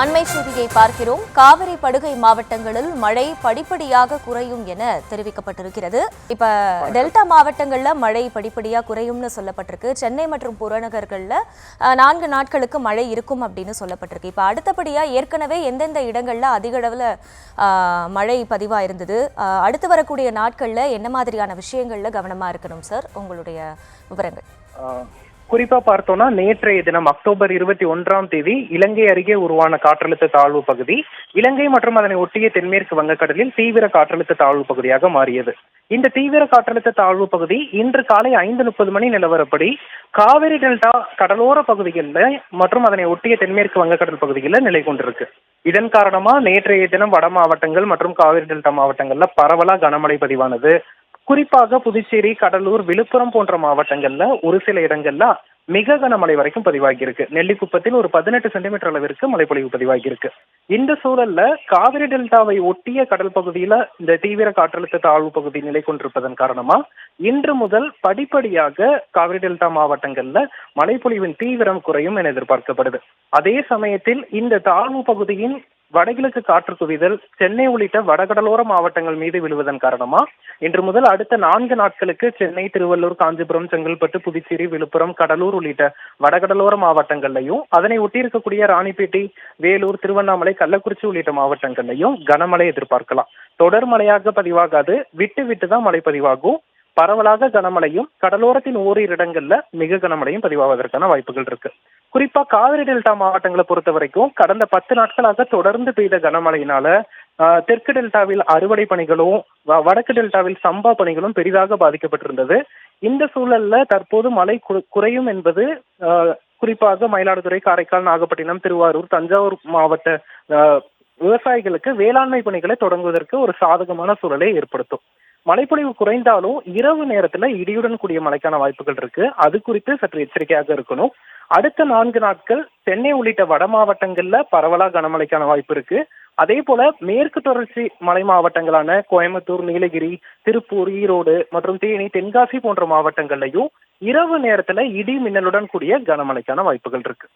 அண்மை செய்தியை பார்க்கிறோம். காவிரி படுகை மாவட்டங்களில் மழை படிப்படியாக குறையும் என தெரிவிக்கப்பட்டிருக்கிறது. இப்ப டெல்டா மாவட்டங்கள்ல மழை படிப்படியாக குறையும்னு சொல்லப்பட்டிருக்கு. சென்னை மற்றும் புறநகர்கள்ல 4 நாட்களுக்கு மழை இருக்கும் அப்படின்னு சொல்லப்பட்டிருக்கு. இப்ப அடுத்தபடியா ஏற்கனவே எந்தெந்த இடங்கள்ல அதிக அளவுல மழை பதிவா இருந்தது, அடுத்து வரக்கூடிய நாட்கள்ல என்ன மாதிரியான விஷயங்கள்ல கவனமா இருக்கணும் சார்? உங்களுடைய விவரங்கள். குறிப்பா பார்த்தோம்னா, நேற்றைய தினம் அக்டோபர் 21 இலங்கை அருகே உருவான காற்றழுத்த தாழ்வு பகுதி இலங்கை மற்றும் அதனை ஒட்டிய தென்மேற்கு வங்கக்கடலில் தீவிர காற்றழுத்த தாழ்வு பகுதியாக மாறியது. இந்த தீவிர காற்றழுத்த தாழ்வு பகுதி இன்று காலை 5:30 மணி நிலவரப்படி காவிரி டெல்டா கடலோர பகுதிகளில் மற்றும் அதனை ஒட்டிய தென்மேற்கு வங்கக்கடல் பகுதிகளில் நிலை கொண்டிருக்கு. இதன் காரணமா நேற்றைய தினம் வட மாவட்டங்கள் மற்றும் காவிரி டெல்டா மாவட்டங்கள்ல பரவலா கனமழை பதிவானது. குறிப்பாக புதுச்சேரி, கடலூர், விழுப்புரம் போன்ற மாவட்டங்கள்ல ஒரு சில இடங்கள்ல மிக கனமழை வரைக்கும் பதிவாகி இருக்கு. நெல்லிக்குப்பத்தில் ஒரு 18 சென்டிமீட்டர் அளவிற்கு மழைப்பொழிவு பதிவாகி இருக்கு. இந்த சூழல்ல காவிரி டெல்டாவை ஒட்டிய கடல் பகுதியில இந்த தீவிர காற்றழுத்த தாழ்வு பகுதி நிலை கொண்டிருப்பதன் காரணமா இன்று முதல் படிப்படியாக காவிரி டெல்டா மாவட்டங்கள்ல மழைப்பொழிவின் தீவிரம் குறையும் என எதிர்பார்க்கப்படுது. அதே சமயத்தில் இந்த தாழ்வு பகுதியின் வடகிழக்கு காற்று குவிதல் சென்னை உள்ளிட்ட வடகடலோர மாவட்டங்கள் மீது விழுவதன் காரணமா இன்று முதல் அடுத்த 4 நாட்களுக்கு சென்னை, திருவள்ளூர், காஞ்சிபுரம், செங்கல்பட்டு, புதுச்சேரி, விழுப்புரம், கடலூர் உள்ளிட்ட வடகடலோர மாவட்டங்கள்லையும் அதனை ஒட்டியிருக்கக்கூடிய ராணிப்பேட்டை, வேலூர், திருவண்ணாமலை, கள்ளக்குறிச்சி உள்ளிட்ட மாவட்டங்கள்லையும் கனமழை எதிர்பார்க்கலாம். தொடர் மழையாக பதிவாகாது, விட்டு விட்டு தான் மழை பதிவாகும். பரவலாக கனமழையும் கடலோரத்தின் ஓரிரு இடங்கள்ல மிக கனமழையும் பதிவாவதற்கான வாய்ப்புகள் இருக்கு. குறிப்பா காவிரி டெல்டா மாவட்டங்களை பொறுத்த வரைக்கும் கடந்த 10 நாட்களாக தொடர்ந்து பெய்த கனமழையினால தெற்கு டெல்டாவில் அறுவடை பணிகளும் வடக்கு டெல்டாவில் சம்பா பணிகளும் பெரிதாக பாதிக்கப்பட்டிருந்தது. இந்த சூழல்ல தற்போது மழை குறையும் என்பது குறிப்பாக மயிலாடுதுறை, காரைக்கால், நாகப்பட்டினம், திருவாரூர், தஞ்சாவூர் மாவட்ட விவசாயிகளுக்கு வேளாண்மை பணிகளை தொடங்குவதற்கு ஒரு சாதகமான சூழலை ஏற்படுத்தும். மழைப்பொழிவு குறைந்தாலும் இரவு நேரத்துல இடியுடன் கூடிய மழைக்கான வாய்ப்புகள் இருக்கு. அது குறித்து சற்று எச்சரிக்கையாக இருக்கணும். அடுத்த 4 நாட்கள் சென்னை உள்ளிட்ட வட மாவட்டங்கள்ல பரவலா கனமழைக்கான வாய்ப்பு இருக்கு. அதே போல மேற்கு தொடர்ச்சி மலை மாவட்டங்களான கோயம்புத்தூர், நீலகிரி, திருப்பூர், ஈரோடு மற்றும் தேனி, தென்காசி போன்ற மாவட்டங்கள்லையும் இரவு நேரத்துல இடி மின்னலுடன் கூடிய கனமழைக்கான வாய்ப்புகள் இருக்கு.